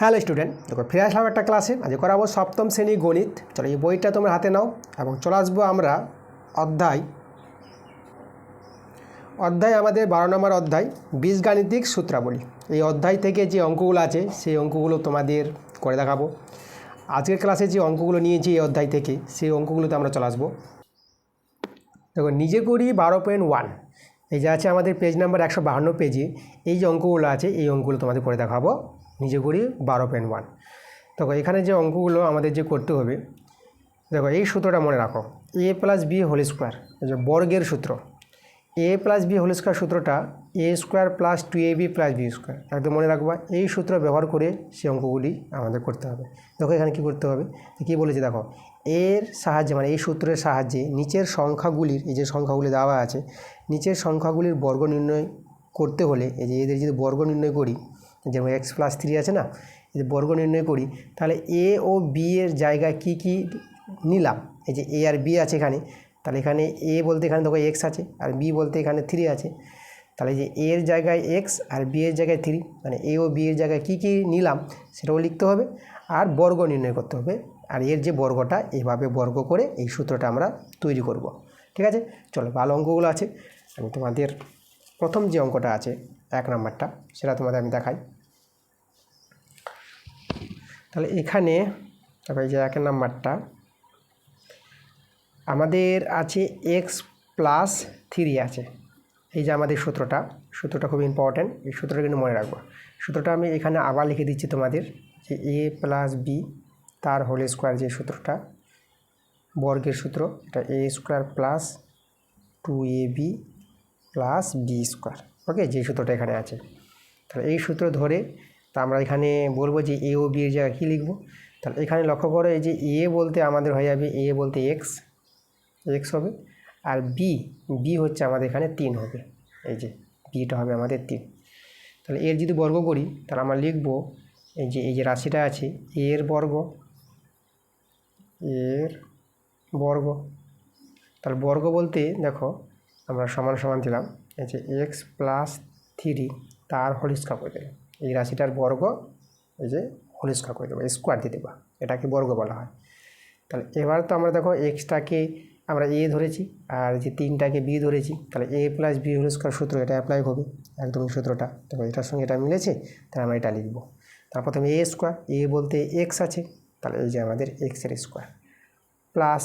Hello student, দেখো ফিরে আসলাম একটা ক্লাসে। আজ করাবো সপ্তম শ্রেণী গণিত। চলো এই বইটা তোমরা হাতে নাও এবং চলে আসবো আমরা অধ্যায় আমাদের 12 নম্বর অধ্যায় বীজগাণিতিক সূত্রাবলী। এই অধ্যায় থেকে যে অঙ্কগুলো আছে সেই অঙ্কগুলো তোমাদের করে দেখাবো। আজকের ক্লাসে যে অঙ্কগুলো নিয়েছি এই অধ্যায় থেকে সেই অঙ্কগুলোতে আমরা চলে আসবো। দেখো নিজে করি 12.1 এই যে আছে আমাদের পেজ নাম্বার 152 পেজে এই যে অঙ্কগুলো আছে এই অঙ্কগুলো তোমাদের করে দেখাবো। নিজে করি 12.1। দেখো এখানে যে অঙ্কগুলো আমাদের যে করতে হবে, দেখো এই সূত্রটা মনে রাখো, a plus b whole square, এই যে বর্গের সূত্র। a plus b whole square সূত্রটা a square plus 2ab plus b square, একদম মনে রাখবা। এই সূত্র ব্যবহার করে সেই অঙ্কগুলি আমাদের করতে হবে। দেখো এখানে কী করতে হবে, কী বলেছে দেখো, এর সাহায্যে মানে এই সূত্রের সাহায্যে নিচের সংখ্যাগুলির, এই যে সংখ্যাগুলি দেওয়া আছে, নিচের সংখ্যাগুলির বর্গ নির্ণয় করতে হলে এই যে এদের যদি বর্গ নির্ণয় করি, যেমন x প্লাস 3 আছে না, যদি বর্গ নির্ণয় করি তাহলে এ ও বি এর জায়গায় কি কি নিলাম, এই যে এ আর বি আছে এখানে, তাহলে এখানে এ বলতে এখানে দেখো এক্স আছে আর বি বলতে এখানে 3 আছে, তাহলে যে এ এর জায়গায় এক্স আর বি এর জায়গায় 3, মানে এ ও বি এর জায়গায় কী কী নিলাম সেটাও লিখতে হবে আর বর্গ নির্ণয় করতে হবে। আর এর যে বর্গটা এইভাবে বর্গ করে এই সূত্রটা আমরা তৈরি করব। ঠিক আছে, চলো ভালো অঙ্কগুলো আছে। আমি তোমাদের প্রথম যে অঙ্কটা আছে 1 নম্বরটা সেটা তোমাদের আমি দেখাই। তাহলে এখানে তবে এই যে 1 নম্বরটা আমাদের আছে এক্স প্লাস 3 আছে। এই যে আমাদের সূত্রটা খুব ইম্পর্ট্যান্ট, এই সূত্রটা কিন্তু মনে রাখবো। সূত্রটা আমি এখানে আবার লিখে দিচ্ছি তোমাদের, যে এ প্লাস বি তার হোল স্কোয়ার, যে সূত্রটা বর্গের সূত্র, এটা a square plus 2ab plus b square. Okay, যে সূত্রটা এখানে আছে, তাহলে এই সূত্র ধরে তা আমরা এখানে বলবো যে এ ও বি এর জায়গায় কী লিখবো। তাহলে এখানে লক্ষ্য করো, এই যে এ বলতে আমাদের হয়ে যাবে, এ বলতে এক্স হবে, আর বি হচ্ছে আমাদের এখানে 3 হবে, এই যে বিটা হবে আমাদের 3। তাহলে এর যদি বর্গ করি তাহলে আমরা লিখবো এই যে রাশিটা আছে এর বর্গ, তাহলে বর্গ বলতে দেখো আমরা সমান সমান দিলাম, এই যে এক্স প্লাস 3 তার হোল স্কোয়ার করে দেবো, এই রাশিটার বর্গ এই যে হোল স্কোয়ার করে দেবো, স্কোয়ার দিয়ে দেবো, এটাকে বর্গ বলা হয়। তাহলে এবার তো আমরা দেখো এক্সটাকে আমরা এ ধরেছি আর যে 3টাকে বি ধরেছি, তাহলে এ প্লাস বি হোল স্কোয়ার সূত্র এটা অ্যাপ্লাই হবে, একদম এই সূত্রটা। দেখো এটার সঙ্গে এটা মিলেছে, তাহলে আমরা এটা লিখবো। তার প্রথমে এ স্কোয়ার, এ বলতে এক্স আছে, তাহলে এই যে আমাদের এক্সের স্কোয়ার প্লাস,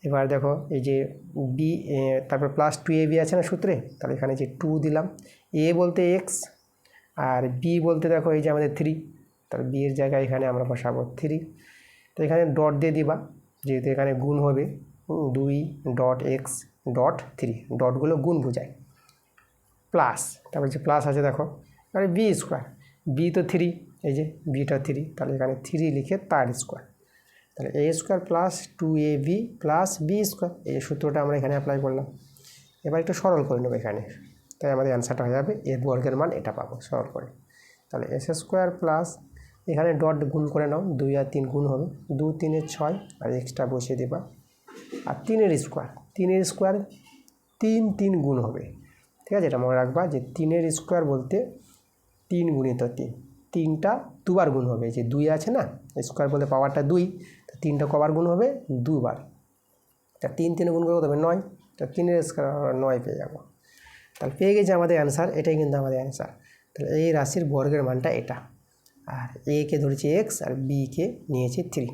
এবার দেখো এই যে বি, তারপর প্লাস 2ab আছে না সূত্রে, তাহলে এখানে যে 2 দিলাম, এ বলতে এক্স আর বি বলতে দেখো এই যে আমাদের 3, তাহলে বি এর জায়গায় এখানে আমরা বসাবো 3। তো এখানে ডট দিয়ে দিবা, যেহেতু এখানে গুণ হবে, 2.x.3, ডটগুলো গুণ বোঝায়, প্লাস তারপর যে প্লাস আছে দেখো, মানে বি স্কোয়ার, বি তো 3, এই যে বিটা 3, তাহলে এখানে 3 লিখে তার স্কোয়ার, তাহলে a square plus 2ab plus b square, এই সূত্রটা আমরা এখানে অ্যাপ্লাই করলাম। এবার একটু সরল করে নেবো এখানে, তাই আমাদের অ্যান্সারটা হয়ে যাবে এর বর্গের মান এটা পাবো সরল করে। তাহলে এস স্কোয়ার প্লাস এখানে ডট গুণ করে নাও, 2 আর 3 গুণ হবে, 2 3 6 আর এক্সট্রা বসিয়ে দেবা, আর 3 স্কোয়ার 3 3 গুণ হবে। ঠিক আছে, এটা মনে রাখবা যে 3 স্কোয়ার বলতে 3 গুণিত 3, 3টা দুবার গুণ হবে, যে 2 আছে না, স্কোয়ার বলতে পাওয়ারটা 2, তো 3টা কবার গুণ হবে, 2 বার। তা 3 3 গুণ করে দেবে 9, তো 3 স্কোয়ার 9 পেয়ে যাবো। তাহলে পেয়ে গেছে আমাদের অ্যান্সার, এটাই কিন্তু আমাদের অ্যান্সার। তাহলে এই রাশির বর্গের মানটা এটা, আর এ কে ধরেছি এক্স আর বি কে নিয়েছি 3,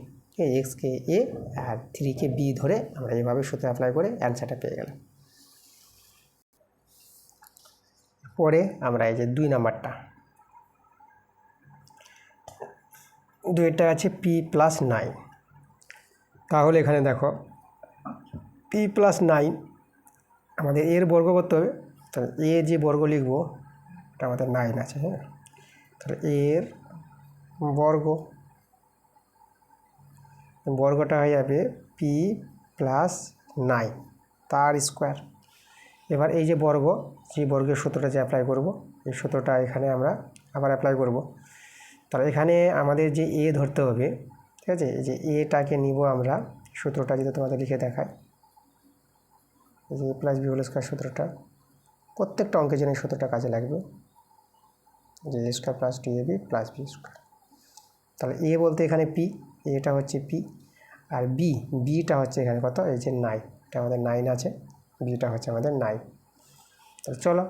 এক্সকে এ আর 3কে বি ধরে আমরা এইভাবে সূত্র অ্যাপ্লাই করে অ্যান্সারটা পেয়ে গেলাম। পরে আমরা এই যে 2 নাম্বারটা, 2টা আছে পি প্লাস 9, তাহলে এখানে দেখো পি প্লাস 9 আমাদের এর বর্গ করতে হবে, তাহলে এ যে বর্গ লিখবো এটা আমাদের 9 আছে, হ্যাঁ, তাহলে এর বর্গটা হয়ে যাবে পি প্লাস 9 তার স্কোয়ার। এবার এই যে বর্গ, যে বর্গের সূত্রটা যে অ্যাপ্লাই করব, এই সূত্রটা এখানে আমরা আবার অ্যাপ্লাই করব। তাহলে এখানে আমাদের যে এ ধরতে হবে, ঠিক আছে, এই যে এটাকে নিব আমরা, সূত্রটা যদি তোমাদের লিখে দেখায়, এই যে প্লাস বি হোল স্কোয়ার সূত্রটা, প্রত্যেকটা অঙ্কের জন্য এই সূত্রটা কাজে লাগবে, যে a square plus 2ab plus b square. তাহলে এ বলতে এখানে পি, এটা হচ্ছে পি, আর বিটা হচ্ছে এখানে কত, এই যে 9, এটা আমাদের 9 আছে, বিটা হচ্ছে আমাদের 9। তাহলে চলো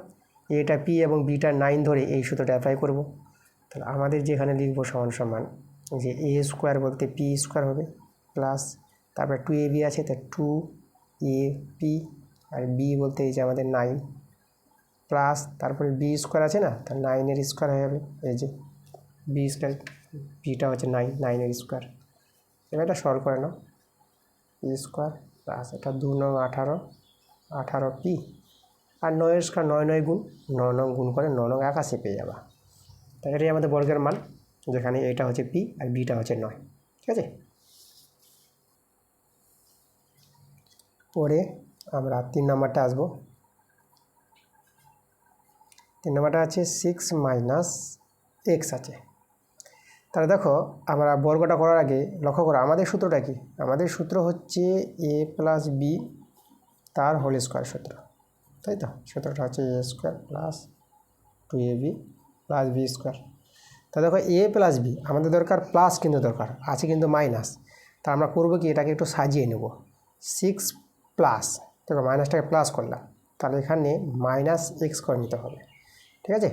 এটা পি এবং বিটা 9 ধরে এই সূত্রটা অ্যাপ্লাই করব। তাহলে আমাদের যেখানে লিখব সমান সমান যে এ স্কোয়ার বলতে পি স্কোয়ার হবে প্লাস তারপরে 2ab আছে, তো 2ab, আর বি বলতে এই যে আমাদের 9 প্লাস তারপরে বি স্কোয়ার আছে না, তার 9-এর স্কোয়ার হয়ে যাবে, এই যে বি স্কোয়ার, বিটা হচ্ছে 9-9-এর স্কোয়ার। এবার এটা সলভ করে নাও, পি স্কোয়ার প্লাস এটা 2 9 18, 18p, আর 9-এর স্কোয়ার 9 গুণ 9 গুণ করে 9 81 পেয়ে যাবা। তাই এটাই আমাদের বর্গের মান, যেখানে এটা হচ্ছে পি আর বিটা হচ্ছে 9। ঠিক আছে, পরে আমরা 3 নম্বরটা আসবো। 3 নম্বরটা আছে 6 - x আছে। তাহলে দেখো আমরা বর্গটা করার আগে লক্ষ্য করো আমাদের সূত্রটা কি, আমাদের সূত্র হচ্ছে a প্লাস বি তার হোল স্কোয়ার সূত্র, তাই তো? সূত্রটা হচ্ছে a square plus 2ab plus b square. তা দেখো এ প্লাস বি আমাদের দরকার প্লাস, কিন্তু দরকার আছে কিন্তু মাইনাস। তা আমরা করবো কি, এটাকে একটু সাজিয়ে নেব। 6 প্লাস, দেখো মাইনাসটাকে প্লাস করলাম, তাহলে এখানে -x করে নিতে হবে। ঠিক আছে,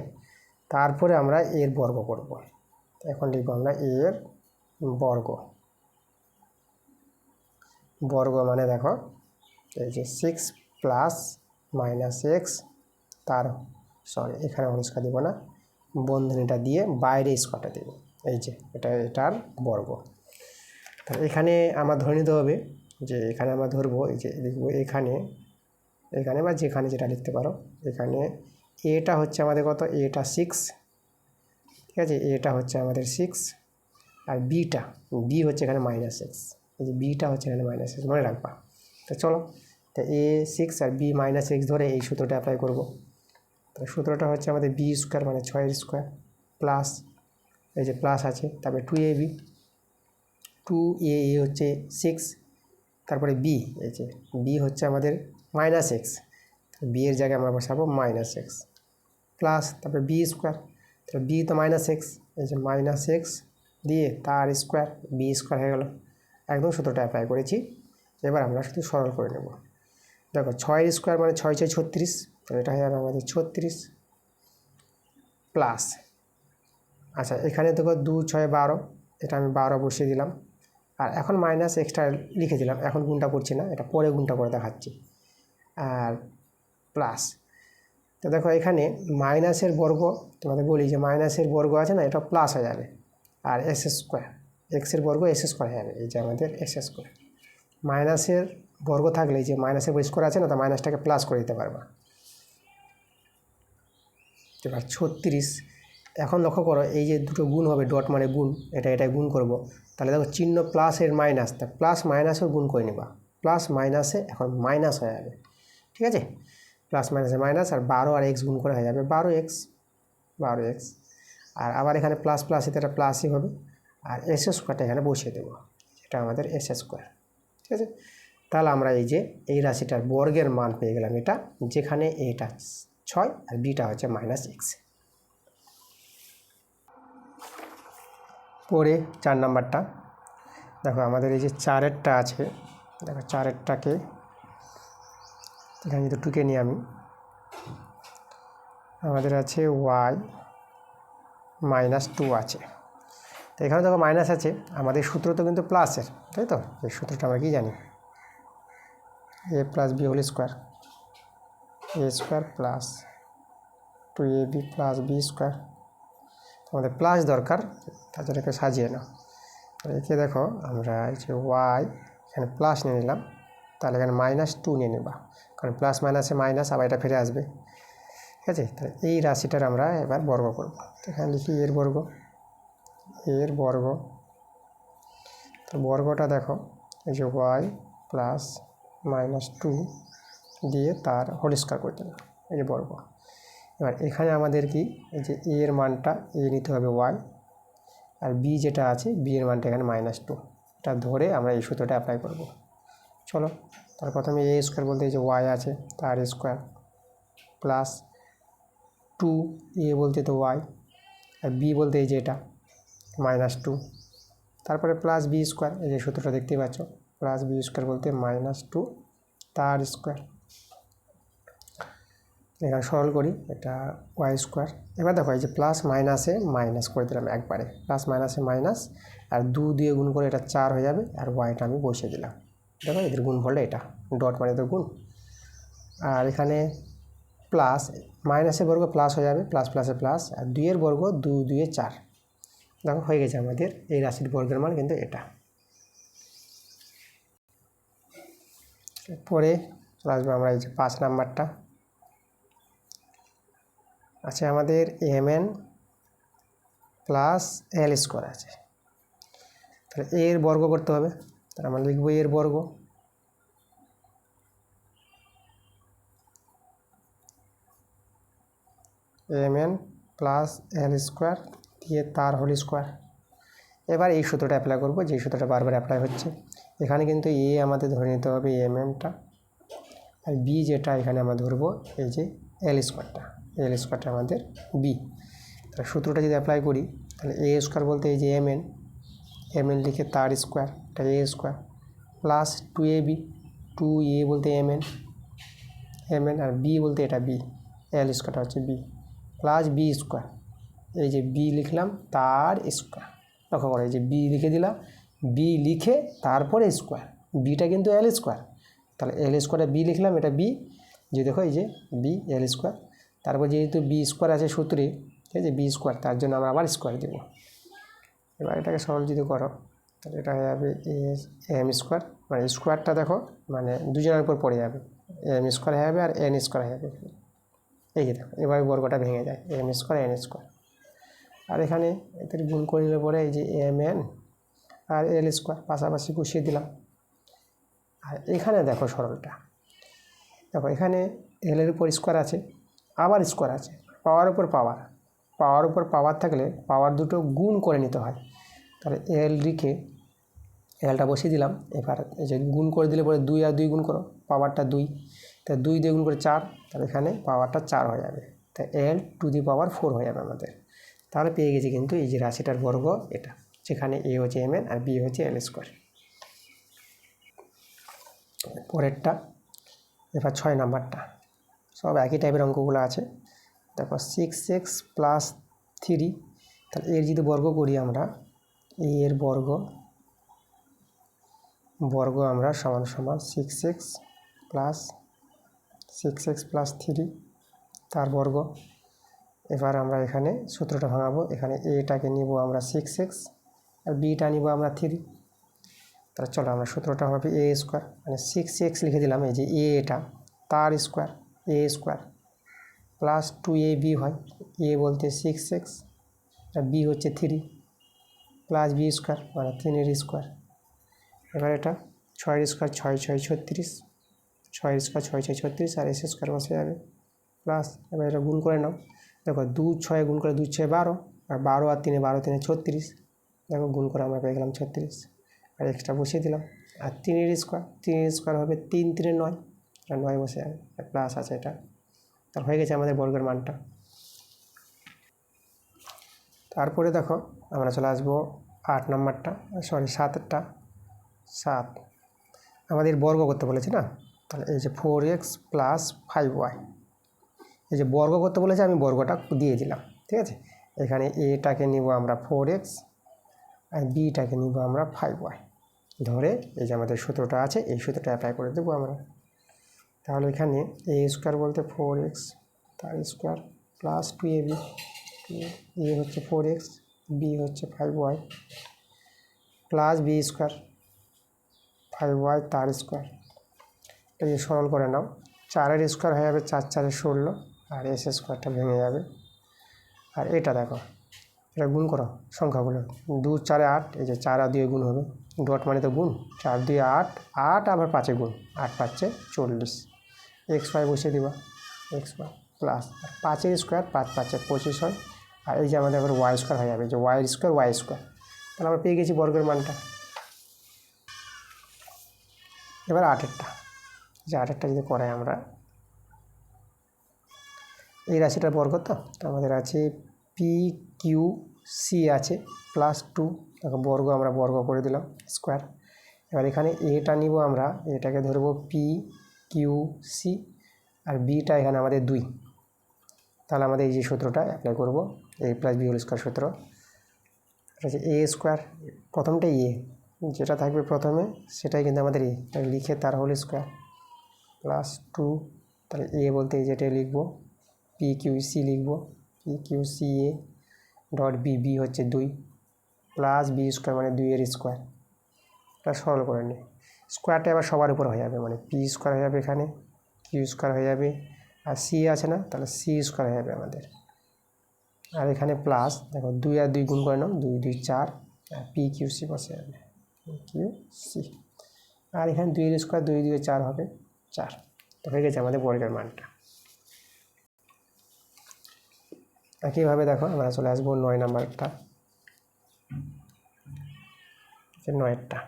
তারপরে আমরা এর বর্গ করব। এখন লিখব আমরা এর বর্গ। বর্গ মানে দেখো এই যে 6 প্লাস -x তার, সরি এখানে অনুষ্কা দিব না, বন্ধনীটা দিয়ে বাইরে স্কোয়ারটা দেব, এই যে এটার বর্গ। তাহলে এখানে আমরা ধরে নিতে হবে যে এখানে আমরা ধরবো, এই যে লিখব এখানে বা যেখানে যেটা লিখতে পারো, এখানে এটা হচ্ছে আমাদের কত, এটা 6, ঠিক আছে, এটা হচ্ছে আমাদের 6, আর বি হচ্ছে এখানে -x, এই যে বিটা হচ্ছে এখানে -x, মনে রাখবা। তো চলো, তো a 6 আর b -x ধরে এই সূত্রটা অ্যাপ্লাই করব। তো সূত্রটা হচ্ছে আমাদের বি স্কোয়ার মানে 6-এর স্কোয়ার প্লাস, এই যে প্লাস আছে, তারপরে 2ab, 2a হচ্ছে 6, তারপরে বি, এই যে বি হচ্ছে আমাদের -x, বি এর জায়গায় আমরা বসাবো -x প্লাস তারপরে বি স্কোয়ার, তাহলে বি তো -x, এই যে -x দিয়ে তার স্কোয়ার, বি স্কোয়ার হয়ে গেল। একদম সূত্রটা অ্যাপ্লাই করেছি। এবার আমরা শুধু সরল করে নেব। দেখো 6-এর স্কোয়ার মানে 6 6 36, তো এটা হয়ে যাবে আমাদের 36 প্লাস, আচ্ছা এখানে দেখো 2 6 12, এটা আমি 12 বসিয়ে দিলাম, আর এখন মাইনাস এক্সট্রা লিখে দিলাম, এখন গুণটা করছি না, এটা পরে গুণটা করে দেখাচ্ছি। আর প্লাস, তো দেখো এখানে মাইনাসের বর্গ, তোমাদের বলি যে মাইনাসের বর্গ আছে না, এটা প্লাস হয়ে যাবে, আর এস স্কোয়ার, এক্সের বর্গ এস স্কোয়ার হয়ে যাবে, এই যে আমাদের এস স্কোয়ার। মাইনাসের বর্গ থাকলে যে মাইনাসের স্কোয়ার আছে না, তো মাইনাসটাকে প্লাস করে দিতে পারবা। এবার 36, এখন লক্ষ্য করো এই যে দুটো গুণ হবে, ডট মানে গুণ, এটা গুণ করব, তাহলে দেখো চিহ্ন প্লাসের মাইনাস, তা প্লাস মাইনাসও গুণ করে নেবা, প্লাস মাইনাসে এখন মাইনাস হয়ে যাবে। ঠিক আছে, প্লাস মাইনাসে মাইনাস, আর 12 আর এক্স গুণ করে হয়ে যাবে 12x, আর আবার এখানে প্লাস প্লাস, এটা প্লাসই হবে, আর এস স্কোয়ারটা এখানে বসিয়ে দেবো, এটা আমাদের এস স্কোয়ার। ঠিক আছে, তাহলে আমরা এই যে এই রাশিটার বর্গের মান পেয়ে গেলাম, এটা যেখানে এটা 6 আর বিটা হচ্ছে -x। পরে 4 নাম্বারটা দেখো, আমাদের এই যে 4-এরটা আছে, দেখো 4-এরটাকে এখানে যদি টুকে নিই আমি, আমাদের আছে y -2 আছে। তো এখানে দেখো মাইনাস আছে, আমাদের সূত্র তো কিন্তু প্লাসের, তাই তো? এই সূত্রটা আমরা কি জানি, a plus b whole square, a square plus 2ab plus b square. আমাদের প্লাস দরকার, তার জন্য একে সাজিয়ে নাও। একে দেখো আমরা এই যে ওয়াই এখানে প্লাস নিয়ে নিলাম, তাহলে এখানে -2 নিয়ে নেবা, কারণ প্লাস মাইনাসে মাইনাস, আবার এটা ফিরে আসবে। ঠিক আছে, তাহলে এই রাশিটার আমরা এবার বর্গ করব। এখানে লিখি এর বর্গ, তো বর্গটা দেখো এই যে ওয়াই প্লাস -2 দিয়ে তার হোল স্কোয়ার করে দিলাম, এই যে বর্গ। এবার এখানে আমাদের কি, এই যে এ এর মানটা এ নিতে হবে ওয়াই, আর বি যেটা আছে বি এর মানটা এখানে -2, এটা ধরে আমরা এই সূত্রটা অ্যাপ্লাই করব। চলো, তার প্রথমে এ স্কোয়ার বলতে এই যে ওয়াই আছে তার স্কোয়ার প্লাস 2, এ বলতে তো ওয়াই, আর বি বলতে এই যে এটা -2, তারপরে প্লাস বি স্কোয়ার, এই যে সূত্রটা দেখতেই পাচ্ছ, প্লাস বি স্কোয়ার বলতে -2 তার স্কোয়ার। এখানে সরল করি, এটা ওয়াই স্কোয়ার। এবার দেখো এই যে প্লাস মাইনাসে মাইনাস করে দিলাম একবারে, প্লাস মাইনাসে মাইনাস, আর 2 দিয়ে গুণ করে এটা 4 হয়ে যাবে, আর ওয়াইটা আমি বসিয়ে দিলাম। দেখো এদের গুণফলটা এটা, ডট মানে তো গুণ। আর এখানে প্লাস মাইনাসের বর্গ প্লাস হয়ে যাবে, প্লাস প্লাসে প্লাস, আর 2 এর বর্গ 2 2 4। দেখো হয়ে গেছে আমাদের এই রাশির বর্গের মান কিন্তু এটা। পরে চলে আসবো আমরা এই যে 5 নাম্বারটা আছে আমাদের mn প্লাস এল স্কোয়ার আছে। তাহলে এর বর্গ করতে হবে, তাহলে আমরা লিখবো এর বর্গ mn প্লাস এল স্কোয়ার দিয়ে তার হোল স্কোয়ার। এবার এই সূত্রটা অ্যাপ্লাই করবো, যে সূত্রটা বারবার অ্যাপ্লাই হচ্ছে। এখানে কিন্তু এ আমাদের ধরে নিতে হবে mnটা, আর বি যেটা এখানে আমরা ধরবো এই যে এল স্কোয়ারটা, এল স্কোয়ারটা আমাদের বি। তাহলে সূত্রটা যদি অ্যাপ্লাই করি, তাহলে এ স্কোয়ার বলতে এই যে mn লিখে তার স্কোয়ার, এটা a square, plus 2ab, 2a বলতে mn, আর বি বলতে এটা বি, এল স্কোয়ারটা হচ্ছে বি, প্লাস বি স্কোয়ার, এই যে বি লিখলাম তার স্কোয়ার। লক্ষ্য করো এই যে বি লিখে দিলাম, বি লিখে তারপরে স্কোয়ার, বিটা কিন্তু এল স্কোয়ার, তাহলে এল স্কোয়ারে বি লিখলাম, এটা বি, যে দেখো এই যে বি এল স্কোয়ার। তারপর যেহেতু বি স্কোয়ার আছে সূত্রে, ঠিক আছে, বি স্কোয়ার, তার জন্য আমরা আবার স্কোয়ার দেবো। এবার এটাকে সরল যদি করো, তাহলে এটা হয়ে যাবে এম স্কোয়ার, মানে স্কোয়ারটা দেখো মানে দুজনের উপর পড়ে যাবে, এম স্কোয়ার হয়ে যাবে আর এন স্কোয়ার হয়ে যাবে। এই যে দেখো এবার বর্গটা ভেঙে যায়, এম স্কোয়ার এন স্কোয়ার। আর এখানে এদের গুণ করে নিলে পরে এই যে এম এন আর এল স্কোয়ার পাশাপাশি বসিয়ে দিলাম। আর এখানে দেখো সরলটা, দেখো এখানে এলের উপর স্কোয়ার আছে, আবার স্কোয়ার আছে, পাওয়ার উপর পাওয়ার, পাওয়ার উপর পাওয়ার থাকলে পাওয়ার দুটো গুণ করে নিতে হয়। তাহলে এল লিখে এলটা বসিয়ে দিলাম। এবার এই যে গুণ করে দিলে পরে 2 আর 2 গুণ করো, পাওয়ারটা 2, তাই 2 দিয়ে গুণ করে 4, তাহলে এখানে পাওয়ারটা 4 হয়ে যাবে, তাই এল টু দি পাওয়ার 4 হয়ে যাবে আমাদের। তাহলে পেয়ে গেছি কিন্তু এই যে রাশিটার বর্গ এটা, যেখানে এ হচ্ছে mn আর বি হচ্ছে এল স্কোয়ার। পরেরটা এবার 6 নাম্বারটা, সব একই টাইপের অঙ্কগুলো আছে। দেখো 6x প্লাস 3, তাহলে এর যদি বর্গ করি আমরা, এর বর্গ আমরা সমান সমান 6x প্লাস 3 তার বর্গ। এবার আমরা এখানে সূত্রটা ভাঙাবো, এখানে এটাকে নিব আমরা 6x আর বিটা নিব আমরা 3। তাহলে চলো আমরা সূত্রটা হবে এ স্কোয়ার, মানে 6x লিখে দিলাম, এই যে এটা তার স্কোয়ার, এ স্কোয়ার প্লাস 2ab হয়, এ বলতে 6x আর বি হচ্ছে 3, প্লাস বি স্কোয়ার মানে 3 স্কোয়ার। এবার এটা 6 স্কোয়ার 6 6 36, 6 স্কোয়ার 6 6 36, আর এস স্কোয়ার বসে যাবে প্লাস। এবার এটা গুণ করে নাও, দেখো 2 6 গুণ করে 2 6 12, আর 12 আর 3 12 3 36, দেখো গুণ করে আমরা পেয়ে গেলাম 36, আর এক্সট্রা বসিয়ে দিলাম। আর 3 স্কোয়ার হবে 3 3 9, আর 9 বসে যাবে, আর প্লাস আছে এটা। তার হয়ে গেছে আমাদের বর্গের মানটা। তারপরে দেখো আমরা চলে আসবো 8 নাম্বারটা, সরি 7টা। 7 আমাদের বর্গ করতে বলেছে না, তাহলে এই যে 4x প্লাস 5y, এই যে বর্গ করতে বলেছে আমি বর্গটা দিয়ে দিলাম, ঠিক আছে। এখানে এটাকে নিব আমরা 4x আর বিটাকে নিব আমরা 5y, ধরে এই যে আমাদের সূত্রটা আছে এই সূত্রটা অ্যাপ্লাই করে দেবো আমরা। তাহলে এখানে এ স্কোয়ার বলতে 4x তার স্কোয়ার প্লাস 2ab, এ হচ্ছে 4x, বি হচ্ছে 5y, plus b square 5y তার স্কোয়ার। এই যে সরল করে নাও, 4 স্কোয়ার হয়ে যাবে 4 4 16, আর এস স্কোয়ারটা ভেঙে যাবে। আর এটা দেখো, এটা গুণ করো সংখ্যাগুলো, 2 4 8, এই যে 4 আর 2 গুণ হবে, ডট মানে তো গুণ, 4 2 8, 8 আবার 5 গুণ, 8 5 40, এক্স ওয়াই বসিয়ে দিবা, এক্স ওয়াই প্লাস 5 স্কোয়ার 5 5 25 হয়, আর এই যে আমাদের আবার ওয়াই স্কোয়ার হয়ে যাবে, যে ওয়াই স্কোয়ার। তাহলে আমরা পেয়ে গেছি বর্গের মানটা। এবার 8এরটা, যে 8এরটা যদি করাই আমরা, এই রাশিটার বর্গ তো আমাদের আছে পি কিউ সি আছে +2, দেখো বর্গ আমরা বর্গ করে দিলাম স্কোয়ার। এবার এখানে এটা নিব আমরা, এটাকে ধরবো পি কিউ সি, আর বিটা এখানে আমাদের 2। তাহলে আমাদের এই যে সূত্রটা অ্যাপ্লাই করব, a+b² সূত্র, এটা হচ্ছে a², প্রথমটাই যেটা থাকবে প্রথমে সেটাই কিন্তু আমাদের লিখে তার হোল স্কোয়ার +2, তাহলে বলতে যেটা লিখবো পি কিউ সি লিখবো, p q c dot b হচ্ছে 2 +b² মানে 2 স্কোয়ার। এটা সরল করে নিই, স্কোয়ারটা এবার সবার উপর হয়ে যাবে, মানে p² হয়ে যাবে, এখানে q² হয়ে যাবে, আর সি আছে না, তাহলে c² হয়ে যাবে আমাদের। আর এখানে প্লাস, দেখো 2 আর 2 গুণ করে নাও, 2 2 4, আর পি কিউ সি বসে যাবে কিউ সি, আর এখানে 2 2 2 4 হবে 4। তো হয়ে গেছে আমাদের বর্গের মানটা। একইভাবে দেখো আমরা চলে আসবো 9 নাম্বারটা, 9টা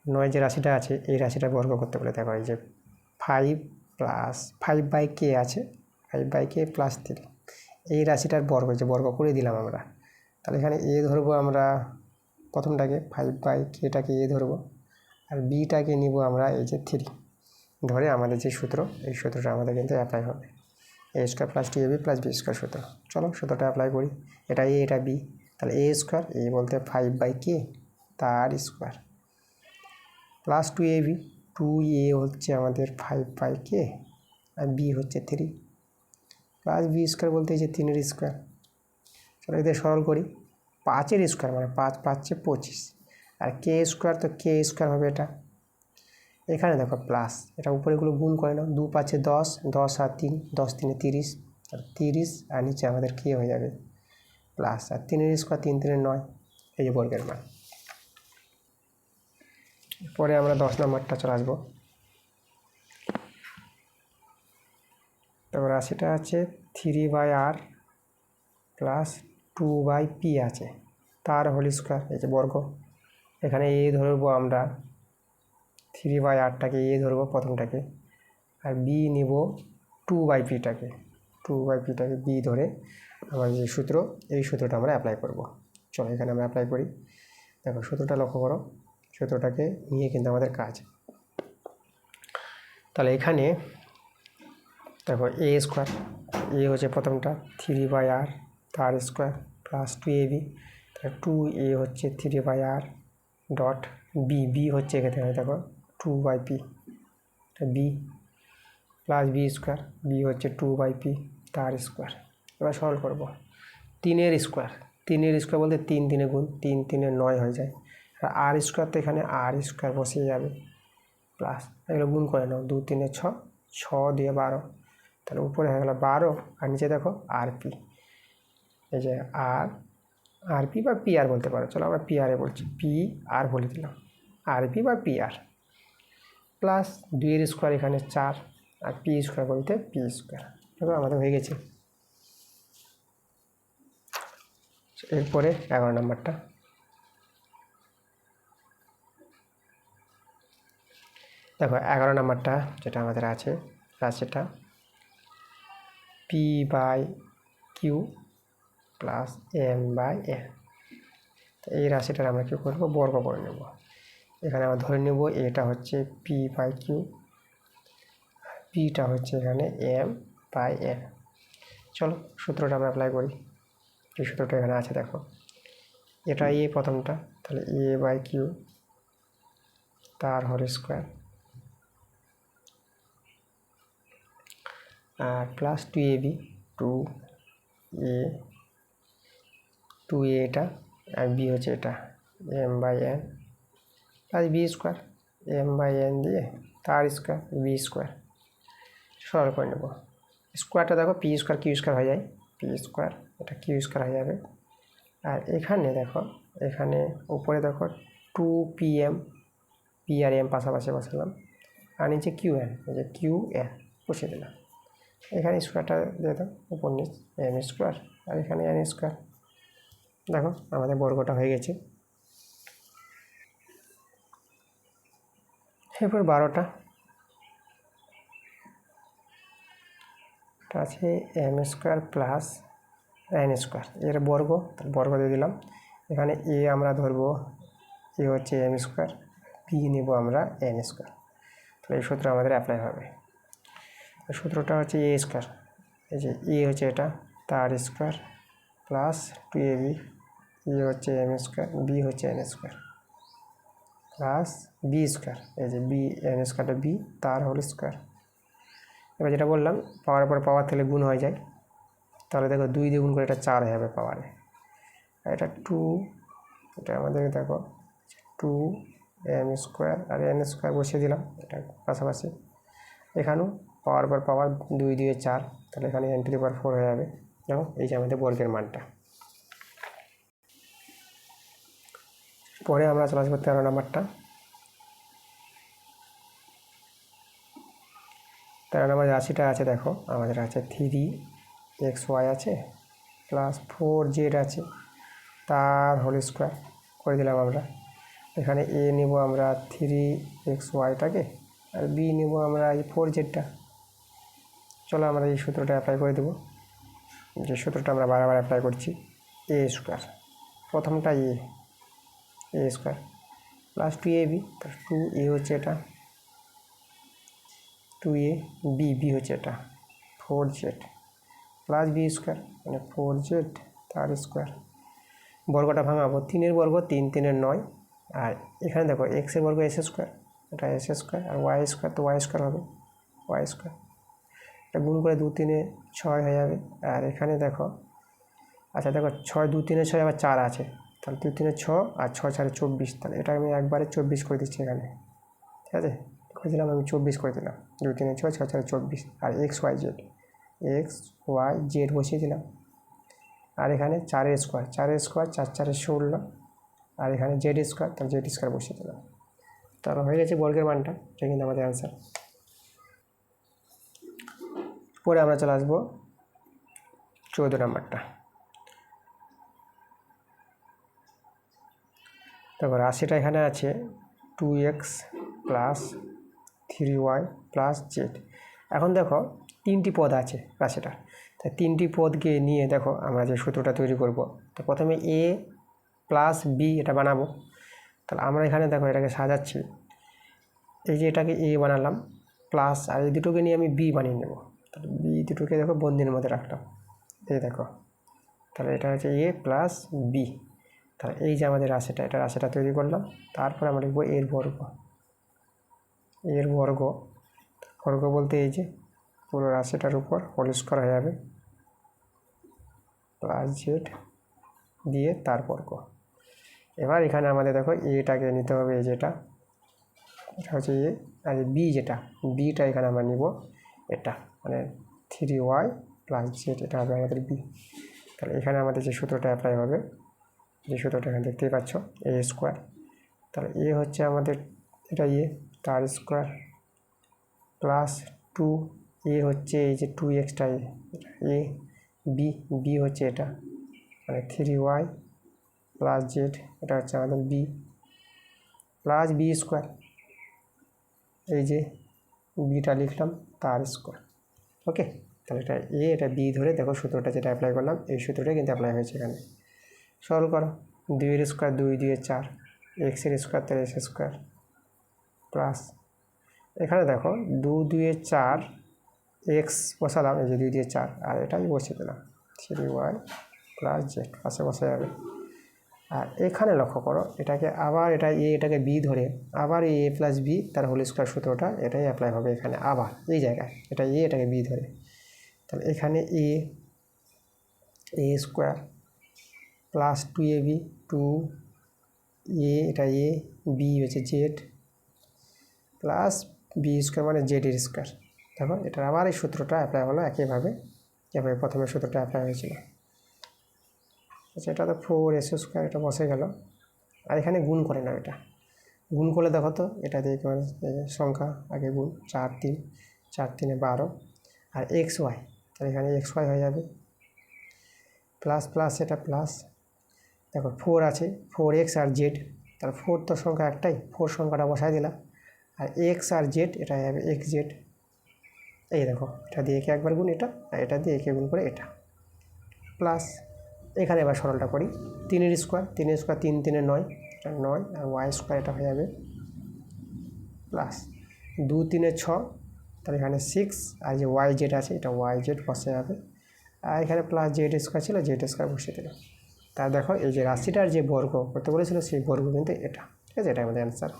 9 যে রাশিটা আছে এই রাশিটা বর্গ করতে বলে, দেখো এই যে 5 + 5/k আছে, 5/k + 3, এই রাশিটার বর্গ, যে বর্গ করে দিলাম আমরা। তাহলে এখানে ধরবো আমরা প্রথমটাকে 5/kটাকে ধরবো, আর বিটাকে নিব আমরা এই যে 3 ধরে, আমাদের যে সূত্র এই সূত্রটা আমাদের কিন্তু অ্যাপ্লাই হবে, a² + 2ab + b² সূত্র। চলো সূত্রটা অ্যাপ্লাই করি, এটা এটা বি, তাহলে a² বলতে 5/k তার স্কোয়ার +2ab, 2a হচ্ছে আমাদের 5/k, আর b হচ্ছে 3, +b² বলতে যে 3 স্কোয়ার। চলো এদের সরল করি, 5 স্কোয়ার মানে 5 5 25, আর k² তো k² হবে এটা। এখানে দেখো প্লাস, এটা উপরেগুলো গুণ করে নাও, 2 5 10, 10 আর 3, 10 3 30, আর 30, আর নিচে আমাদের কে হয়ে যাবে প্লাস, আর 3 স্কোয়ার 3 3 9, এই যে বর্গের মান। পরে আমরা 10 নাম্বারটা চলে আসবো। তারপর রাশিটা আছে 3/r + 2/p আছে, তার হোল স্কোয়ার, এই যে বর্গ। এখানে ধরবো আমরা 3/rটাকে ধরবো প্রথমটাকে, আর বি নিব 2/pটাকে, 2/pটাকে বি ধরে আমার যে সূত্র এই সূত্রটা আমরা অ্যাপ্লাই করব। চলো এখানে আমরা অ্যাপ্লাই করি, দেখো সূত্রটা লক্ষ্য করো, সূত্রটাকে নিয়ে কিন্তু আমাদের কাজ। তাহলে এখানে দেখো a² হচ্ছে প্রথমটা, 3/r তার স্কোয়ার +2ab, তাহলে 2a হচ্ছে 3/r ডট বি হচ্ছে এখানে দেখো 2/p, বি +b² বি হচ্ছে 2/p তার স্কোয়ার। এবার সরল করবো, 3 স্কোয়ার বলতে 3 3 গুণ, 3 3 9 হয়ে যায়, আর r² তো এখানে r² বসিয়ে যাবে, প্লাস এগুলো গুণ করে নাও, 2 3 6, 6 দিয়ে 12, তাহলে উপরে হয়ে গেল 12, আর নিচে দেখো rp, এই যে rp বা pr বলতে পারো, চলো আমরা pr বলছি, pr বলে দিলাম, rp বা pr প্লাস 2 স্কোয়ার এখানে 4, আর p² বলতে p², দেখো আমাদের হয়ে গেছে। এরপরে 11 নাম্বারটা, দেখো 11 নাম্বারটা যেটা আমাদের আছে রাশিটা p/q + m/n, এই রাশিটার আমরা কী করবো বর্গ করে নেব। এখানে আমরা ধরে নেব এটা হচ্ছে p/q, পিটা হচ্ছে এখানে m/n। চলো সূত্রটা আমরা অ্যাপ্লাই করি, এই সূত্রটা এখানে আছে দেখো, এটা প্রথমটা, তাহলে a/q তার হোল স্কোয়ার, আর +2ab, 2a এটা, আর b হচ্ছে এটা m/n প্লাস b² m/n দিয়ে তার স্কোয়ার b², সরল করে নেব। স্কোয়ারটা দেখো p² q² হয়ে যায়, p² এটা q² হয়ে যাবে, আর এখানে দেখো, এখানে উপরে দেখো 2pm, p আর m পাশাপাশি বসালাম, আর নিচে qn, এই যে qn বসিয়ে দিলাম, এখানে স্কোয়ারটা দিয়ে দাও উপর নিচ m², আর এখানে n², দেখো আমাদের বর্গটা হয়ে গেছে। এরপর 12টা আছে m² এন স্কোয়ার, এর বর্গ, বর্গ দিয়ে দিলাম। এখানে এ আমরা ধরবো, এ হচ্ছে এম স্কোয়ার, বি নেব আমরা এন স্কোয়ার। তাহলে এই সূত্র আমাদের অ্যাপ্লাই হবে। সূত্রটা হচ্ছে এ স্কোয়ার, এই যে এ হচ্ছে এটা, তার স্কোয়ার প্লাস 2ab, এ হচ্ছে এম স্কোয়ার, বি হচ্ছে n square plus b square, এই যে বি এন স্কোয়ারটা বি, তার হোল স্কোয়ার। এবার যেটা বললাম, পাওয়ার পর পাওয়ার থেকে গুণ হয়ে যায়, তাহলে দেখো 2 দিয়ে গুণ করে এটা 4 হয়ে যাবে পাওয়ারে। এটা 2, এটা আমাদের দেখো 2 এম স্কোয়ার আর এন স্কোয়ার বসিয়ে দিলাম, এটা পাশাপাশি। এখানেও পাওয়ার পর পাওয়ার 2 দিয়ে 4, তাহলে এখানে n⁴ হয়ে যাবে। দেখো এই যে আমাদের বর্গের মানটা। পরে আমরা চলে আসবো 13 নম্বরটা। 13 নম্বর রাশিটা আছে, দেখো আমাদের আছে 3xy আছে প্লাস 4z আছে, তার হোল স্কোয়ার করে দিলাম আমরা। এখানে এ নেব আমরা 3xyটাকে, আর বি নেব আমরা এই 4zটা। চলো আমরা এই সূত্রটা অ্যাপ্লাই করে দেবো, যে সূত্রটা আমরা বারবার অ্যাপ্লাই করছি। এ স্কোয়ার, প্রথমটা এ স্কোয়ার প্লাস 2ab, 2a হচ্ছে এটা, 2a, বি হচ্ছে এটা 4z প্লাস বি স্কোয়ার, মানে 4z তার স্কোয়ার। বর্গটা ভাঙাবো, 3-এর বর্গ 3, 3-এর 9, আর এখানে দেখো এক্সের বর্গ এস স্কোয়ার, এটা এস স্কোয়ার, আর ওয়াই স্কোয়ার তো ওয়াই স্কোয়ার হবে, ওয়াই স্কোয়ার। এটা গুণ করে 2, 3-এ 6 হয়ে যাবে। আর এখানে দেখো, আচ্ছা দেখো 6, 2, 3-এ 6 আবার 4 আছে, তাহলে 2, 3-এ 6 আর 6, 4-এ 24, তাহলে এটা আমি একবারে 24 করে দিচ্ছি এখানে, ঠিক আছে। করে দিলাম, আমি 24 করে দিলাম, 2, 3-এ 6, 6, 4-এ 24, আর এক্স ওয়াই জেড বসিয়ে দিলাম। আর এখানে 4-এর স্কোয়ার, 4-এর স্কোয়ার 4, 4-এ 16, আর এখানে জেড স্কোয়ার, তাহলে জেড স্কোয়ার বসিয়ে দিলাম। তাহলে হয়ে গেছে বর্গের মানটা, এটা কিন্তু আমাদের অ্যান্সার। পরে আমরা চলে আসবো 14 নম্বরটা। দেখো রাশিটা এখানে আছে 2x plus 3y plus Z. এখন দেখো 3টি পদ আছে রাশিটা, তাই 3টি পদকে নিয়ে দেখো আমরা যে সূত্রটা তৈরি করব। তো প্রথমে a প্লাস বি এটা বানাবো। তাহলে আমরা এখানে দেখো এটাকে সাজাচ্ছি, এই যে এটাকে a বানালাম প্লাস, আর এই দুটোকে নিয়ে আমি বি বানিয়ে নেব। তাহলে বি দুটোকে দেখো বন্দির মধ্যে রাখলাম, এই দেখো, তাহলে এটা হচ্ছে a প্লাস বি। তাহলে এই যে আমাদের রাশিটা, এটা রাশিটা তৈরি করলাম। তারপরে আমরা লিখবো এর বর্গ, এর বর্গ, বর্গ বলতে এই যে পুরো রাশিটার উপর হোল স্কোয়ার হয়ে যাবে প্লাস জেড দিয়ে তার বর্গ। এবার এখানে আমাদের দেখো এটাকে নিতে হবে, এই যেটা, এটা হচ্ছে এ, আর বি যেটা, বিটা এখানে আমরা নিব এটা, মানে 3y প্লাস জেড, এটা হবে আমাদের বি। তাহলে এখানে আমাদের যে সূত্রটা অ্যাপ্লাই হবে, যে সূত্রটা এখানে দেখতেই পাচ্ছ, এ স্কোয়ার, তাহলে এ হচ্ছে আমাদের এটা এ, তার স্কোয়ার প্লাস 2, এ হচ্ছে এই যে 2xটা এ, বি হচ্ছে এটা, মানে 3y প্লাস জেড, এটা হচ্ছে আমাদের বি প্লাস বি স্কোয়ার, এই যে বিটা লিখলাম তার স্কোয়ার। ওকে, তাহলে এটা এ, এটা বি ধরে দেখো সূত্রটা যেটা অ্যাপ্লাই করলাম, এই সূত্রটাই কিন্তু অ্যাপ্লাই হয়েছে এখানে। সলভ করো, 2-এর স্কোয়ার 2, 2-এ 4, এক্সের স্কোয়ার তার এস স্কোয়ার প্লাস, এখানে দেখো 2, 2-এ 4, এক্স বসালাম, এই যে 2 দিয়ে 4, আর এটাই বসিয়ে দিলাম 3y প্লাস জেড, পাশে বসে যাবে। আর এখানে লক্ষ্য করো, এটাকে আবার এটা এ, এটাকে বি ধরে আবার এ প্লাস বি তার হোল স্কোয়ার সূত্রটা এটাই অ্যাপ্লাই হবে এখানে আবার এই জায়গায়, এটা এ, এটাকে বি ধরে। তাহলে এখানে এ স্কোয়ার প্লাস 2ab, 2a, এটা এ, বি হচ্ছে জেড প্লাস বি স্কোয়ার, মানে জেডের স্কোয়ার। দেখো এটা আবার এই সূত্রটা অ্যাপ্লাই হলো একইভাবে, যেভাবে প্রথমে সূত্রটা অ্যাপ্লাই হয়েছিল। আচ্ছা, এটা তো 4s স্কোয়ার, এটা বসে গেল। আর এখানে গুণ করে নাও, এটা গুণ করলে দেখো তো, এটা দিয়ে সংখ্যা আগে গুণ, 4, 3, 4, 3-এ 12, আর এক্স ওয়াই, তাহলে এখানে এক্স ওয়াই হয়ে যাবে প্লাস প্লাস, এটা প্লাস, দেখো 4 আছে, 4x আর জেড, তাহলে 4 তো সংখ্যা একটাই, 4 সংখ্যাটা বসাই দিলাম, আর এক্স আর জেড এটা হয়ে যাবে এক্স জেড। এই দেখো, এটা দিয়ে একে একবার গুণ এটা, আর এটা দিয়ে একে গুণ করে এটা প্লাস এখানে এবার সরলটা করি, 3 স্কোয়ার 3 3 9, এটা 9 আর ওয়াই স্কোয়ার এটা হয়ে যাবে প্লাস 2 3 6, তাহলে এখানে 6 আর যে ওয়াই জেড আছে এটা ওয়াই জেড বসে যাবে, আর এখানে প্লাস জেড স্কোয়ার ছিল জেড স্কোয়ার বসিয়ে দিলাম। তা দেখো এই যে রাশিটার যে বর্গ করতে বলেছিল সেই বর্গ কিন্তু এটা, ঠিক আছে, এটা আমাদের অ্যান্সার।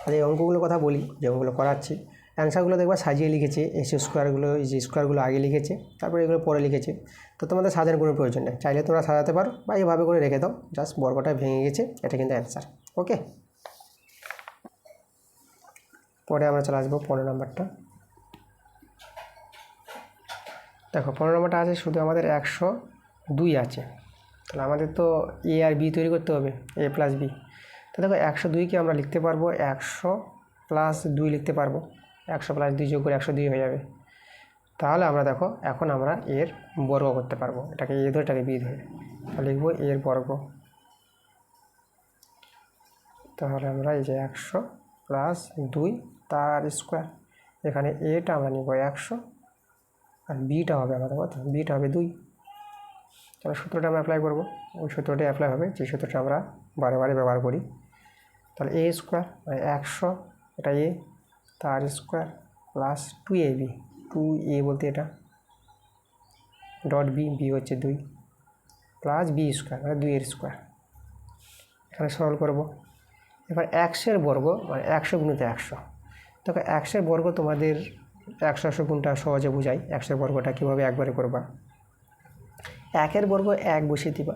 আর এই অঙ্কগুলোর কথা বলি, যে অঙ্কগুলো করাচ্ছি, অ্যান্সারগুলো দেখবা সাজিয়ে লিখেছে, এস স্কোয়ারগুলো এই যে স্কোয়ারগুলো আগে লিখেছে, তারপরে এগুলো পরে লিখেছে। তো তোমাদের সাজানোর কোনো প্রয়োজন নেই, চাইলে তোমরা সাজাতে পারো বা এইভাবে করে রেখে দাও, জাস্ট বর্গটা ভেঙে গেছে, এটা কিন্তু অ্যান্সার। ওকে, পরে আমরা চলে আসবো 15 নম্বরটা। দেখো 15 নম্বরটা আছে শুধু আমাদের 102 আছে, তাহলে আমাদের তো এ আর বি তৈরি করতে হবে, এ প্লাস বি। তো দেখো 102কে আমরা লিখতে পারবো 100 প্লাস 2 লিখতে পারবো, 100 প্লাস 2 যোগ করে 102 হয়ে যাবে। তাহলে আমরা দেখো এখন আমরা এর বর্গ করতে পারবো, এটাকে এ ধরে এটাকে বি ধরে, তাহলে লিখবো এর বর্গ। তাহলে আমরা এই যে 100 প্লাস 2 তার স্কোয়ার, এখানে এটা আমরা নিব 100 আর বিটা হবে আমাদের কত, বিটা হবে 2। তাহলে সূত্রটা আমরা অ্যাপ্লাই করবো, ওই সূত্রটাই অ্যাপ্লাই হবে যে সূত্রটা আমরা বারে বারে ব্যবহার করি। তাহলে এ স্কোয়ার মানে 100, এটা এ তার স্কোয়ার প্লাস 2ab, 2a বলতে এটা ডট বি, বি হচ্ছে 2 প্লাস বি স্কোয়ার মানে 2 এর স্কোয়ার। এখানে সরল করবো। এবার 100 বর্গ মানে 100 গুণিত 100। দেখো 100 বর্গ তোমাদের 100 গুণটা সহজে বোঝাই, 100 বর্গটা কীভাবে একবারে করবা, 1 বর্গ 1 বসিয়ে দিবা,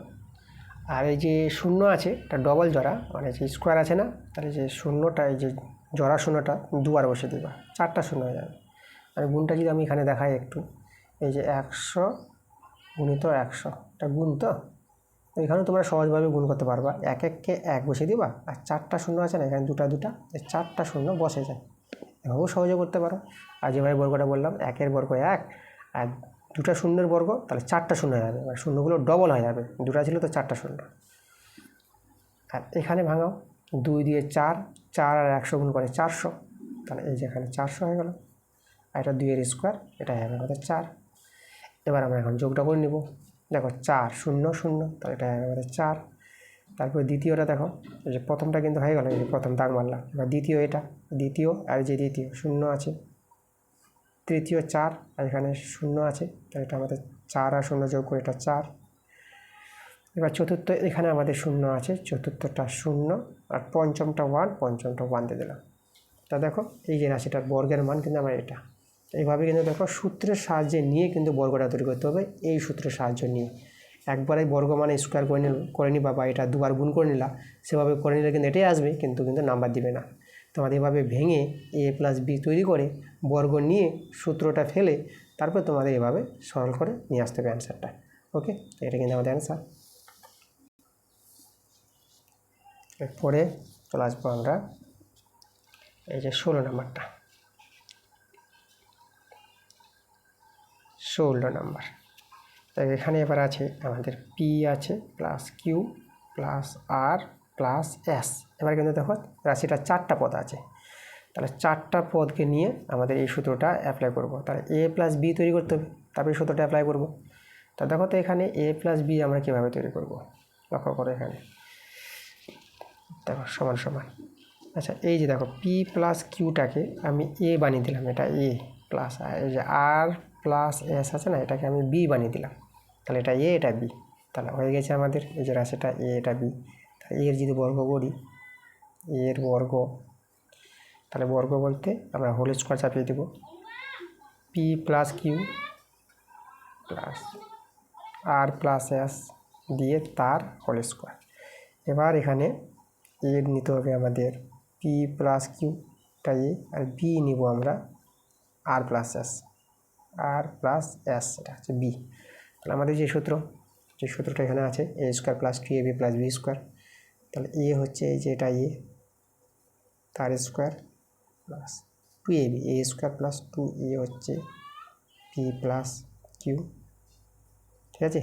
আর এই যে শূন্য আছে এটা ডবল জরা মানে যে স্কোয়ার আছে না, তাহলে যে শূন্যটা এই যে জরা শূন্যটা দুবার বসিয়ে দিবা, 4টা শূন্য হয়ে যাবে। আর গুণটা যদি আমি এখানে দেখাই একটু, এই যে 100 গুণিত 100 এটা গুণ, তো এখানে তোমরা সহজভাবে গুণ করতে পারবা, 1 1 বসিয়ে দিবা, আর 4টা শূন্য আছে না এখানে দুটা দুটা, এই 4টা শূন্য বসে যায়, এভাবেও সহজে করতে পারো। আর যেভাবে বর্গটা বললাম 1 বর্গ 1 আর 2টা শূন্যের বর্গ, তাহলে 4টা শূন্য হয়ে যাবে, মানে শূন্যগুলো ডবল হয়ে যাবে, 2টা ছিল তো 4টা শূন্য। আর এখানে ভাঙাও, 2 দিয়ে 4, 4 আর 100 গুণ করে 400, তাহলে এই যে এখানে 400 হয়ে গেল, আর এটা 2 এর স্কোয়ার, এটা হবে আমাদের 4। এবার আমরা এখন যোগটা করে নিব, দেখো 4 0 0, তাহলে এটা হবে আমাদের 4। তারপরে দ্বিতীয়টা দেখো, এই যে প্রথমটা কিন্তু হয়ে গেল, এই যে প্রথম দাগ মারলাম, এবার দ্বিতীয় এটা দ্বিতীয়, আর যে দ্বিতীয় 0 আছে, তৃতীয় 4 আর এখানে 0 আছে, তাহলে এটা আমাদের 4 আর 0 যোগ করে এটা 4। এবার চতুর্থ এখানে আমাদের 0 আছে, চতুর্থটা 0 আর পঞ্চমটা 1, পঞ্চমটা 1 দিয়ে দিলাম। তা দেখো এই যে রাশিটার বর্গের মান কিন্তু আমার এটা, এইভাবে কিন্তু দেখো সূত্রের সাহায্যে নিয়ে কিন্তু বর্গটা তৈরি করতে হবে, এই সূত্রের সাহায্য নিয়ে। একবারে বর্গ মানে স্কোয়ার করে নিবা বা এটা দুবার গুণ করে নিলা, সেভাবে করে নিলে কিন্তু এটাই আসবে, কিন্তু নাম্বার দিবে না। তোমাদের এভাবে ভেঙে এ প্লাস বি তৈরি করে বর্গ নিয়ে সূত্রটা ফেলে তারপর তোমাদের এভাবে সরল করে নিয়ে আসতে হবে অ্যান্সারটা। ওকে, এটা কিন্তু আমাদের অ্যান্সার। এরপরে চলে আসবো আমরা এই যে 16 নম্বরটা, 16 নম্বর। তাই এখানে এবার আছে আমাদের পি আছে প্লাস কিউ প্লাস আর প্লাস এস। এবার কিন্তু দেখো রাশিটা 4টা পদ আছে, তাহলে 4টা পদকে নিয়ে আমাদের এই সূত্রটা অ্যাপ্লাই করব। তাহলে এ প্লাস বি তৈরি করতে হবে, তারপরে সূত্রটা অ্যাপ্লাই করব। তা দেখো তো এখানে এ প্লাস বি আমরা কীভাবে তৈরি করব, লক্ষ্য করো এখানে দেখো সমান সমান। আচ্ছা এই যে দেখো পি প্লাস কিউটাকে আমি এ বানিয়ে দিলাম, এটা এ প্লাস, আর এই যে আর প্লাস এস আছে না, এটাকে আমি বি বানিয়ে দিলাম, তাহলে এটা এ এটা বি, তাহলে হয়ে গেছে আমাদের এই যে রাশিটা এ এটা বি। তাহলে এর যদি বর্গ করি, এর বর্গ, তাহলে বর্গ বলতে আমরা হোল স্কোয়ার চাপিয়ে দেব, পি প্লাস কিউ প্লাস আর প্লাস এস দিয়ে তার হোল স্কোয়ার। এবার এখানে এ নিতে হবে আমাদের পি প্লাস কিউটা এ, আর বি নিব আমরা আর প্লাস এস, আর প্লাস এস এটা হচ্ছে বি। তাহলে আমাদের যে সূত্রটা এখানে আছে a square plus 2ab plus b square, তাহলে এ হচ্ছে এই যে এটা এ তার square plus 2ab, a square plus 2a হচ্ছে পি প্লাস কিউ, ঠিক আছে।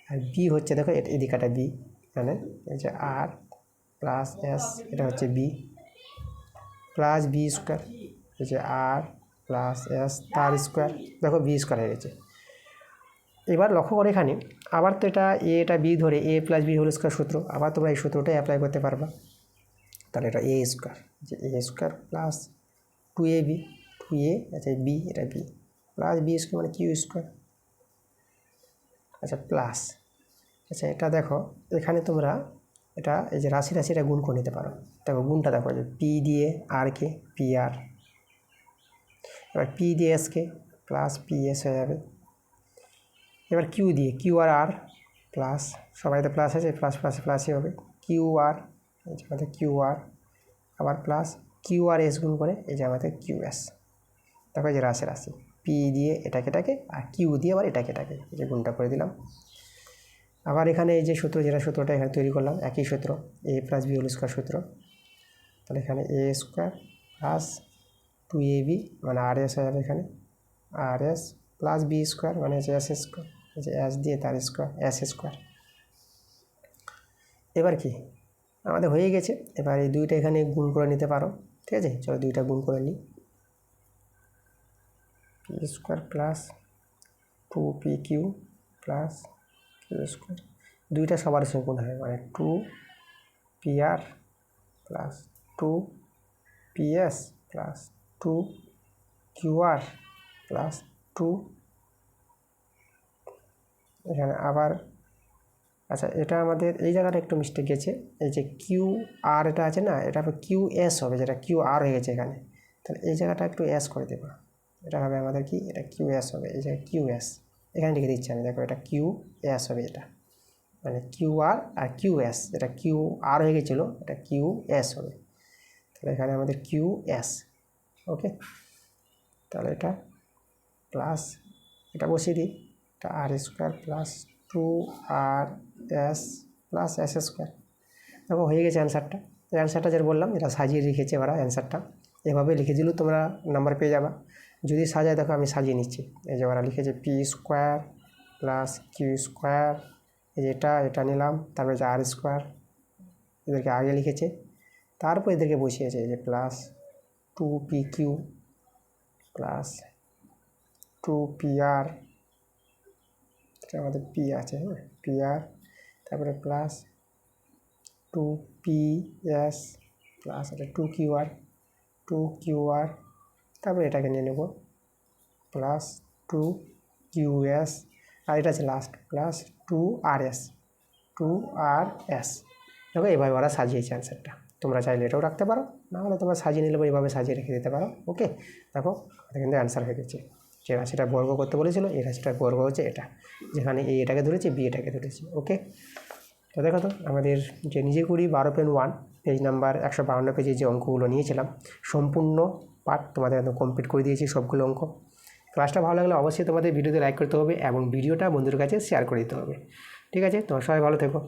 আর বি হচ্ছে দেখো এদিকাটা বি, মানে এই যে আর প্লাস এস এটা হচ্ছে বি প্লাস বি স্কোয়ার, এই যে আর প্লাস এস তার স্কোয়ার, দেখো বি স্কোয়ার হয়ে গেছে। এবার লক্ষ্য করে এখানে আবার তো এটা বি ধরে এ প্লাস বি হোল স্কোয়ার সূত্র, আবার তোমরা এই সূত্রটাই অ্যাপ্লাই করতে পারবা। তাহলে এটা এ স্কোয়ার, যে a square plus 2ab, 2a, আচ্ছা বি, এটা বি প্লাস বি স্কোয়ার মানে কিউ স্কোয়ার, আচ্ছা প্লাস, আচ্ছা এটা দেখো এখানে তোমরা এটা এই যে রাশিটা গুণ করে নিতে পারো। দেখো গুণটা দেখো যে পি দিয়ে আরকে পি আর, এবার পি দিয়ে এসকে প্লাস পি এস হয়ে যাবে। এবার কিউ দিয়ে কিউ আর আর প্লাস, সবাইতে প্লাস আছে, প্লাস প্লাস প্লাসই হবে, কিউ আর, এই যে আমাদের কিউ আর, আবার প্লাস কিউ আর এস গুণ করে এই যে আমাদের কিউ এস। দেখো এই যে রাশি পি দিয়ে এটাকে আর কিউ দিয়ে আবার এটাকে এই যে গুণটা করে দিলাম। আবার এখানে এই যে সূত্র, যেটা সূত্রটা এখানে তৈরি করলাম একই সূত্র, এ প্লাস বি হোল স্কোয়ার সূত্র। তাহলে এখানে এ স্কোয়ার প্লাস 2ab মানে আর এস হয়ে যাবে, এখানে আর এস প্লাস বি স্কোয়ার মানে হচ্ছে এস স্কোয়ার, যে এস দিয়ে তার স্কোয়ার এস স্কোয়ার। এবার কি আমাদের হয়ে গেছে। এবার এই দুইটা এখানে গুণ করে নিতে পারো, ঠিক আছে, চলো দুইটা গুণ করে নিই। P square plus 2pq plus q square, দুইটা সবার সঙ্গে গুণ হবে মানে 2pr plus 2ps plus 2qr plus 2 এখানে আবার, আচ্ছা এটা আমাদের এই জায়গাটা একটু মিস্টেক গেছে, এই যে কিউ আর এটা আছে না, এটা কিউ এস হবে, যেটা কিউ আর হয়ে গেছে এখানে, তাহলে এই জায়গাটা একটু এস করে দেবো, এটা হবে আমাদের কি, এটা কিউ এস হবে, এই জায়গায় কিউ এস এখানে লিখে দিচ্ছি আমি, দেখো এটা কিউ এস হবে, এটা মানে কিউ আর আর কিউ এস, এটা কিউ আর হয়ে গেছিলো, এটা কিউ এস হবে, তাহলে এখানে আমাদের কিউ এস, ওকে। তাহলে এটা প্লাস, এটা বসিয়ে দিই, এটা r square plus 2rs plus s square. দেখো হয়ে গেছে অ্যান্সারটা। অ্যান্সারটা যেটা বললাম এটা সাজিয়ে রেখেছে ওরা, অ্যান্সারটা এভাবে লিখে দিলেও তোমরা নাম্বার পেয়ে যাবা। যদি সাজায় দেখো আমি সাজিয়ে নিচ্ছি, এই যে ওরা লিখেছে p square plus q square, এই যে এটা নিলাম, তারপরে যে আর স্কোয়ার এদেরকে আগে লিখেছে, তারপর এদেরকে বসিয়েছে এই যে প্লাস 2pq প্লাস 2pr, এটা আমাদের পি আছে, হ্যাঁ pr, তারপরে প্লাস 2ps প্লাস এটা 2qr, তারপরে এটাকে নিয়ে নেব প্লাস 2qs, আর এটা আছে লাস্ট প্লাস 2rs। দেখো এইভাবে ওরা সাজিয়েছে অ্যান্সারটা, তোমরা চাইলে এটাও রাখতে পারো, নাহলে তোমরা সাজিয়ে নিলে এইভাবে সাজিয়ে রেখে দিতে পারো, ওকে। দেখো আমাদের কিন্তু অ্যান্সার হয়ে গেছে, যে রাশিটা বর্গ করতে বলেছিল এই রাশিটার বর্গ হচ্ছে এটা, যেখানে এটাকে ধরেছি বি এটাকে ধরেছি, ওকে। তো দেখো তো আমাদের যে নিজে করি 12.1 পেজ নাম্বার 152 পেজে যে অঙ্কগুলো নিয়েছিলাম সম্পূর্ণ পার্ট তোমাদের একদম কমপ্লিট করে দিয়েছি সবগুলো অঙ্ক। ক্লাসটা ভালো লাগলে অবশ্যই তোমাদের ভিডিওতে লাইক করতে হবে এবং ভিডিওটা বন্ধুদের কাছে শেয়ার করে দিতে হবে, ঠিক আছে। তোমরা সবাই ভালো থেকো।